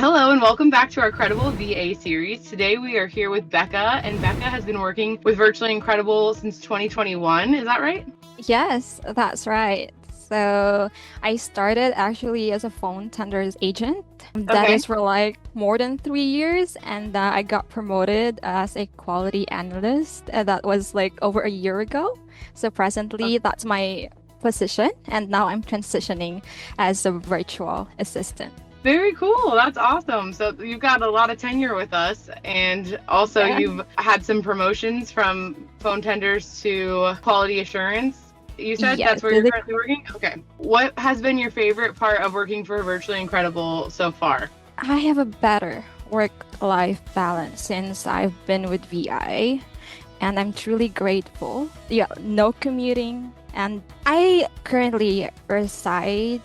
Hello and welcome back to our Credible VA series. Today we are here with Becca, and Becca has been working with Virtually Incredible since 2021. Is that right? Yes, that's right. So I started actually as a phone tender's agent. That Okay. is for like more than 3 years, and I got promoted as a quality analyst. That was like over a year ago. So presently, that's my position, and now I'm transitioning as a virtual assistant. Very cool. That's awesome. So you've got a lot of tenure with us, and also Yeah. you've had some promotions from phone tenders to quality assurance. You said Yes, that's where you're currently working? Okay. What has been your favorite part of working for Virtually Incredible so far? I have a better work-life balance since I've been with VI. And I'm truly grateful. Yeah, no commuting. And I currently reside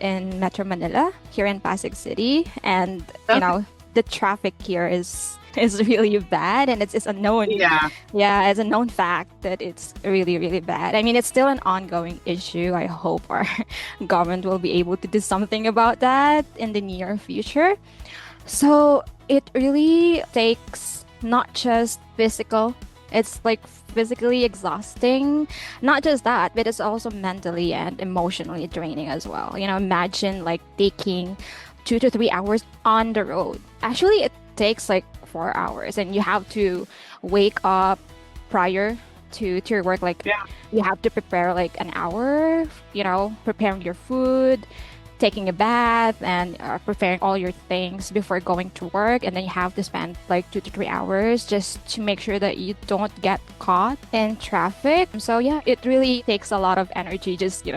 in Metro Manila, here in Pasig City. And, Okay. the traffic here is really bad. And it's a known, Yeah. yeah, it's a known fact that it's really, really bad. I mean, it's still an ongoing issue. I hope our government will be able to do something about that in the near future. So it really takes not just physical, it's like physically exhausting. Not just that, but it's also mentally and emotionally draining as well. Imagine like taking 2 to 3 hours on the road. Actually, it takes like 4 hours, and you have to wake up prior to your work. Like, Yeah. you have to prepare like an hour, preparing your food, taking a bath, and preparing all your things before going to work. And then you have to spend like 2 to 3 hours just to make sure that you don't get caught in traffic. So, yeah, it really takes a lot of energy just,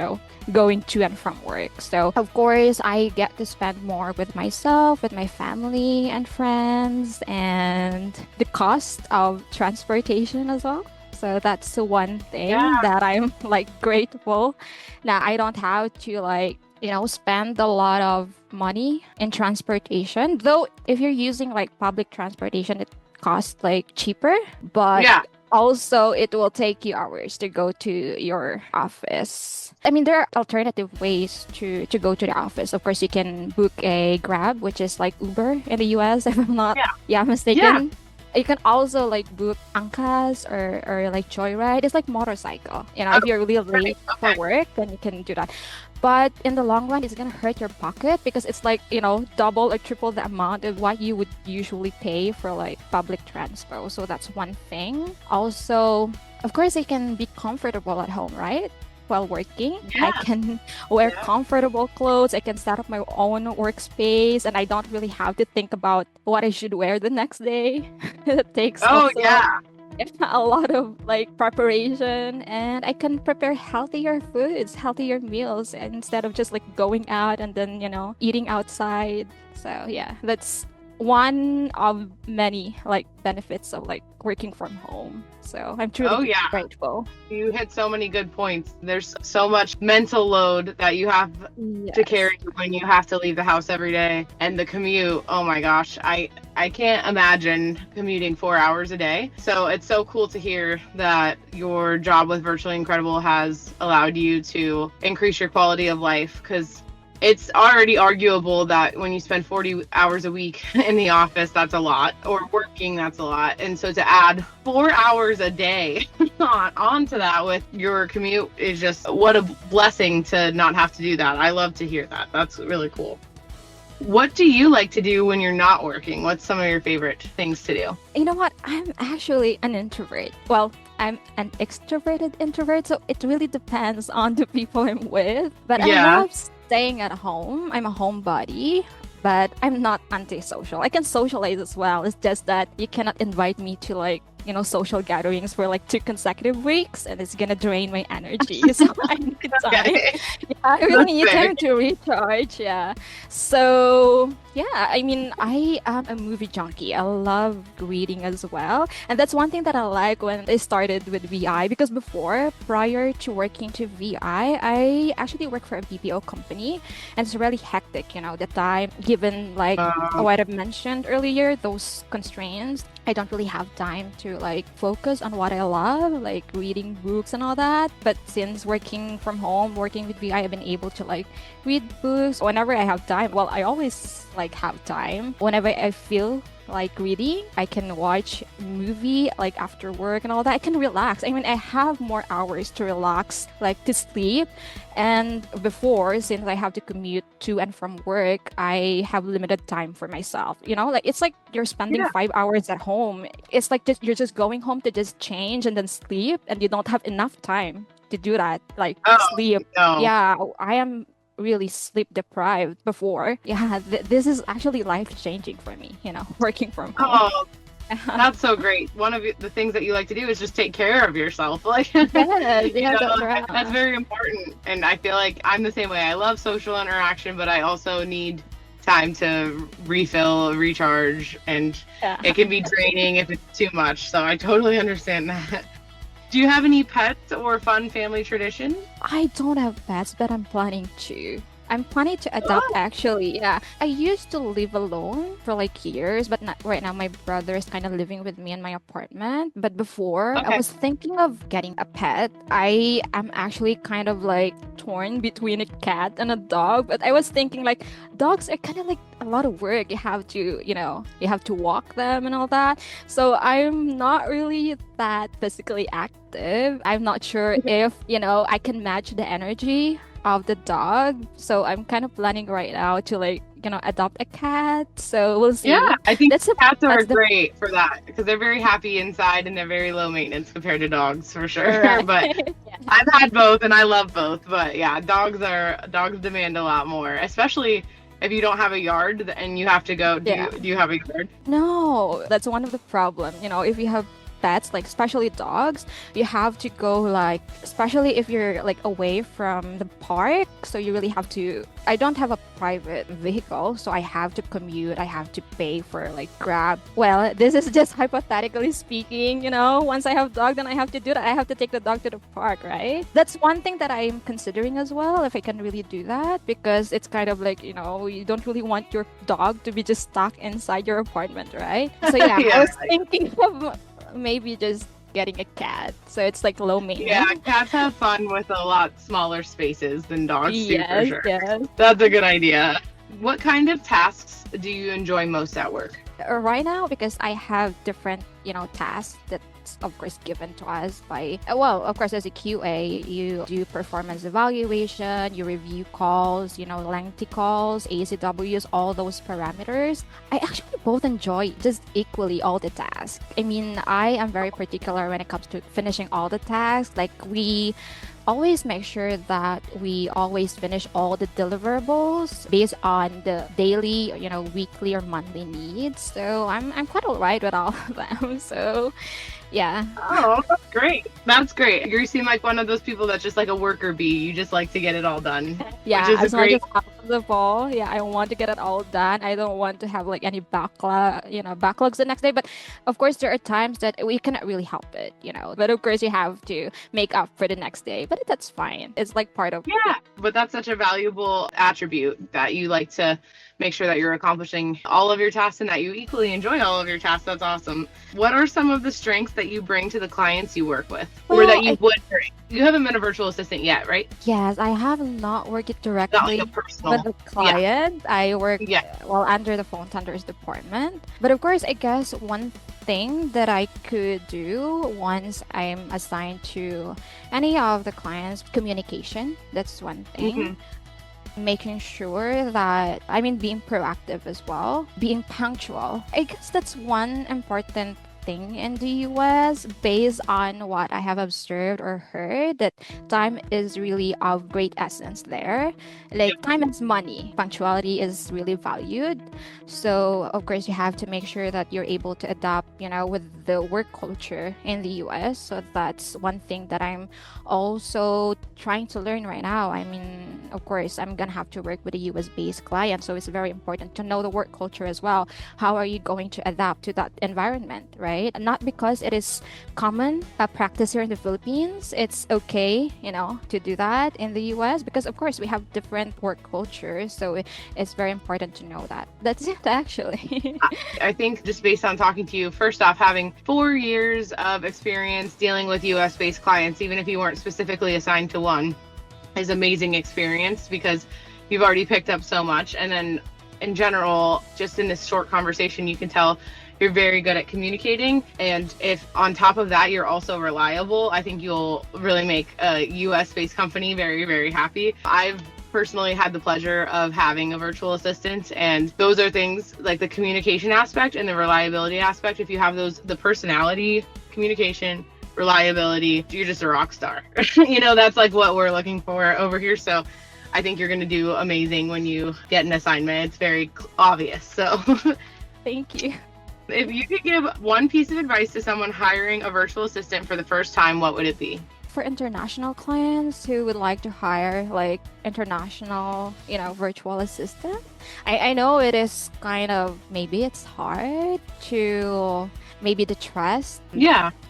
going to and from work. So, of course, I get to spend more with myself, with my family and friends, and the cost of transportation as well. So that's the one thing Yeah. that I'm like grateful. Now I don't have to like spend a lot of money in transportation. Though if you're using like public transportation, it costs like cheaper, but Yeah. also it will take you hours to go to your office. I mean, there are alternative ways to go to the office. Of course, you can book a Grab, which is like Uber in the US, if I'm not Yeah. Yeah. mistaken. You can also like book Angkas or like Joyride. It's like motorcycle. If Okay. you're really late for Okay. work, then you can do that. But in the long run, it's gonna hurt your pocket because it's like, double or triple the amount of what you would usually pay for like public transport. So that's one thing. Also, of course, I can be comfortable at home, right? While working, I Yeah. can wear Yeah. comfortable clothes. I can set up my own workspace, and I don't really have to think about what I should wear the next day. It takes Oh, also yeah. a lot of like preparation, and I can prepare healthier foods, healthier meals instead of just like going out and then, eating outside. So yeah, that's one of many like benefits of like working from home. So I'm truly Oh, yeah. grateful. You hit so many good points. There's so much mental load that you have to Yes. carry when you have to leave the house every day. And the commute, oh my gosh, I can't imagine commuting 4 hours a day. So it's so cool to hear that your job with Virtually Incredible has allowed you to increase your quality of life, because it's already arguable that when you spend 40 hours a week in the office, that's a lot, or working, that's a lot. And so to add 4 hours a day onto that with your commute is just what a blessing to not have to do that. I love to hear that. That's really cool. What do you like to do when you're not working? What's some of your favorite things to do? You know what? I'm actually an introvert. Well, I'm an extroverted introvert, so it really depends on the people I'm with. But I Yeah. love staying at home. I'm a homebody, but I'm not antisocial. I can socialize as well. It's just that you cannot invite me to like, social gatherings for like 2 consecutive weeks, and it's gonna drain my energy. So I need time. Okay. Yeah, I really That's need fair. time to recharge. Yeah. So, yeah, I mean, I am a movie junkie. I love reading as well. And that's one thing that I like when I started with VI, because before, prior to working to VI, I actually worked for a BPO company, and it's really hectic, the time, given like Um, what I've mentioned earlier, those constraints. I don't really have time to like focus on what I love, like reading books and all that. But since working from home, working with VI, I've been able to like read books whenever I have time. Well, I always like have time. Whenever I feel like reading, I can watch movie like after work and all that. I can relax. I mean, I have more hours to relax, like to sleep. And before, since I have to commute to and from work, I have limited time for myself. You know, like it's like you're spending Yeah. 5 hours at home. It's like just you're just going home to just change and then sleep, and you don't have enough time to do that. Like Oh, sleep. no. Yeah, I am really sleep deprived before. Yeah, this is actually life changing for me. You know, working from home. Oh, that's so great. One of the things that you like to do is just take care of yourself. Like, Yes, you yes, know, that's right. that's very important. And I feel like I'm the same way. I love social interaction, but I also need time to refill, recharge, and Yeah. it can be draining if it's too much. So I totally understand that. Do you have any pets or fun family traditions? I don't have pets, but I'm planning to. I'm planning to adopt Oh, actually. Yeah. I used to live alone for like years, but not right now. My brother is kind of living with me in my apartment. But before, I okay. was thinking of getting a pet. I am actually kind of like torn between a cat and a dog, but I was thinking like dogs are kind of like a lot of work. You have to, you have to walk them and all that. So I'm not really that physically active. I'm not sure if, I can match the energy of the dog. So I'm kind of planning right now to like, adopt a cat. So we'll Yeah, see. I think That's a, cats are that's the great for that because they're very happy inside and they're very low maintenance compared to dogs for sure. right. But Yeah. I've had both and I love both. But yeah, dogs demand a lot more, especially if you don't have a yard and you have to go. Yeah. Do you have a yard? No, that's one of the problem. If you have pets, like especially dogs, you have to go like, especially if you're like away from the park. So you really have to. I don't have a private vehicle, so I have to commute. I have to pay for like Grab. Well, this is just hypothetically speaking. Once I have dog, then I have to do that. I have to take the dog to the park, right? That's one thing that I'm considering as well, if I can really do that, because it's kind of like you don't really want your dog to be just stuck inside your apartment, right? So yeah, I Yeah, was thinking of maybe just getting a cat. So it's like low yeah. maintenance. Cats have fun with a lot smaller spaces than dogs do for Yes, sure. yes. That's a good idea. What kind of tasks do you enjoy most at work? Right now, because I have different, tasks that's of course given to us by, well, of course, as a QA, you do performance evaluation, you review calls, lengthy calls, ACWs, all those parameters. I actually both enjoy just equally all the tasks. I mean, I am very particular when it comes to finishing all the tasks. Like we always make sure that we always finish all the deliverables based on the daily, weekly or monthly needs. So I'm quite alright with all of them. So yeah. Oh, that's great. That's great. You seem like one of those people that's just like a worker bee. You just like to get it all done, Yeah, which is a as much great. as possible. Yeah, I want to get it all done. I don't want to have like any backlogs the next day. But of course, there are times that we cannot really help it. But of course, you have to make up for the next day. But that's fine. It's like part of. Yeah, but that's such a valuable attribute that you like to make sure that you're accomplishing all of your tasks and that you equally enjoy all of your tasks. That's awesome. What are some of the strengths that you bring to the clients you work with, or Well, that you would bring? You haven't been a virtual assistant yet, right? yes, I have not worked it Not like directly a with personal. the client. I work Yeah. well under the phone tenders department. But of course, I guess one thing that I could do once I'm assigned to any of the clients, communication. That's one thing. Making sure that, I mean, being proactive as well, being punctual. I guess that's one important thing in the US based on what I have observed or heard, that time is really of great essence there. Like time is money. Punctuality is really valued. So of course you have to make sure that you're able to adapt, with the work culture in the US. So that's one thing that I'm also trying to learn right now. I mean, of course, I'm gonna have to work with a US based client. So it's very important to know the work culture as well. How are you going to adapt to that environment, right? right? Not because it is common practice here in the Philippines. It's okay, to do that in the US because, of course, we have different work cultures. So it's very important to know that. That's it, actually. I think just based on talking to you, first off, having 4 years of experience dealing with US based clients, even if you weren't specifically assigned to one, is amazing experience because you've already picked up so much. And then in general, just in this short conversation, you can tell you're very good at communicating. And if on top of that, you're also reliable, I think you'll really make a US based company very, very happy. I've personally had the pleasure of having a virtual assistant, and those are things like the communication aspect and the reliability aspect. If you have those, the personality, communication, reliability, you're just a rock star. That's like what we're looking for over here. So I think you're going to do amazing when you get an assignment. It's very obvious. So Thank you. if you could give one piece of advice to someone hiring a virtual assistant for the first time, what would it be? For international clients who would like to hire like international, virtual assistant, I know it is kind of, maybe it's hard to, maybe the trust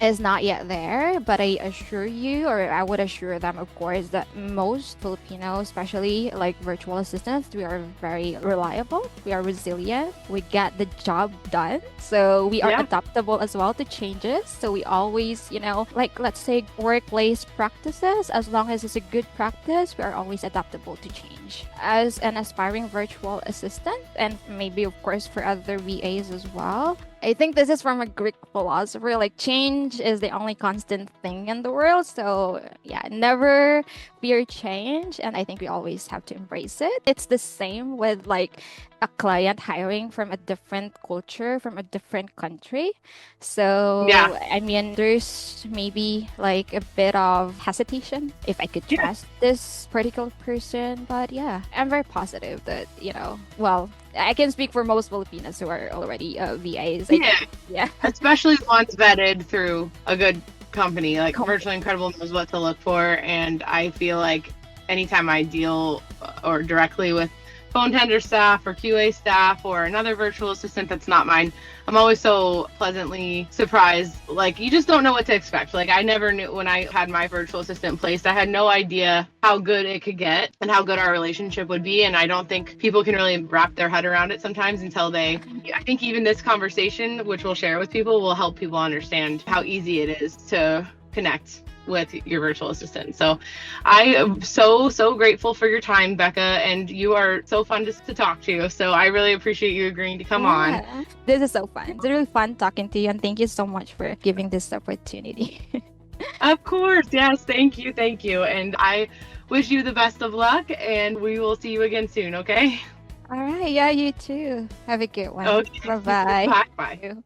is not yet there, but I assure you, or I would assure them, of course, that most Filipinos, especially like virtual assistants, we are very reliable, we are resilient, we get the job done. So we are adaptable as well to changes. So we always, like let's say workplace practices, as long as it's a good practice, we are always adaptable to change. As an aspiring virtual assistant, and maybe of course for other VAs as well, I think this is from a Greek philosopher, like change is the only constant thing in the world. So yeah, never fear change. And I think we always have to embrace it. It's the same with like a client hiring from a different culture, from a different country. So I mean, there's maybe like a bit of hesitation if I could trust this particular person. But yeah, I'm very positive that, well, I can speak for most Filipinos who are already VAs. Especially ones vetted through a good company. Like VirtuallyinCredible knows what to look for, and I feel like anytime I deal or directly with phone tender staff or QA staff or another virtual assistant that's not mine, I'm always so pleasantly surprised. Like, you just don't know what to expect. Like, I never knew when I had my virtual assistant placed, I had no idea how good it could get and how good our relationship would be. And I don't think people can really wrap their head around it sometimes until I think even this conversation, which we'll share with people, will help people understand how easy it is to connect with your virtual assistant. So I am so grateful for your time, Becca, and you are so fun to talk to. So I really appreciate you agreeing to come on. This is so fun. It's really fun talking to you, and thank you so much for giving this opportunity. Of course. Yes. Thank you. And I wish you the best of luck, and we will see you again soon. Okay. All right. Yeah, you too. Have a good one. Okay. Bye-bye. Bye.